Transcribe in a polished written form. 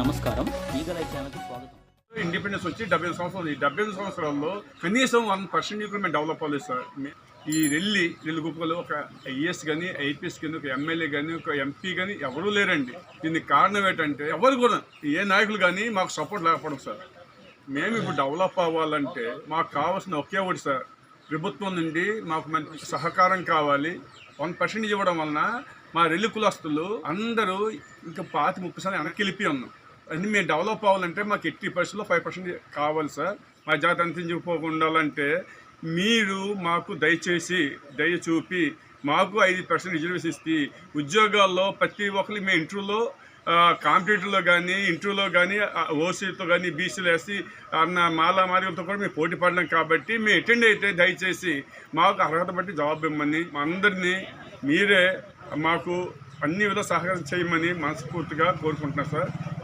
నమస్కారం. Eagle I ఛానల్‌కి స్వాగతం. ఇండిపెండెన్స్ వచ్చి 75 సంవత్సరాలు. ఈ 75 సంవత్సరాల్లో కనీసం 1% కూడా మేము డెవలప్ అవ్వలేదు సార్. ఈ రెల్లి గుంపులు ఒక ఐఏఎస్ కానీ, ఐపీఎస్ కానీ, ఒక ఎమ్మెల్యే కానీ, ఒక ఎంపీ కానీ ఎవరూ లేరండి. దీనికి కారణం ఏంటంటే ఎవరు కూడా ఏ నాయకులు కానీ మాకు సపోర్ట్ లేకపోవడం సార్. మేము ఇప్పుడు డెవలప్ అవ్వాలంటే మాకు కావాల్సిన ఒకే ఒకటి సార్, ప్రభుత్వం నుండి మాకు మంచి సహకారం కావాలి. 1% ఇవ్వడం వలన మా రెల్లి కులస్తులు అందరూ ఇంకా 25-30 వెనక్కి వెళ్ళిపోయి ఉన్నాం. అన్నీ మేము డెవలప్ అవ్వాలంటే మాకు 80%లో 5% కావాలి సార్. మా జాతి అంతించుకోకుండా ఉండాలంటే మీరు మాకు దయ చూపి మాకు 5% రిజర్వేషన్ ఇస్తే ఉద్యోగాల్లో ప్రతి ఒక్కరి మేము ఇంటర్వ్యూలో కాంపిటేటివ్లో కానీ ఇంటర్వ్యూలో కానీ ఓసీతో కానీ బీసీలు వేసి అన్న మాలా మార్గంతో కూడా మేము పోటీ పడినాం. కాబట్టి మేము అటెండ్ అయితే దయచేసి మాకు అర్హత బట్టి జాబ్ ఇవ్వమని మా అందరినీ మీరే మాకు అన్ని విధాలు సహకారం చేయమని మనస్ఫూర్తిగా కోరుకుంటున్నాను సార్.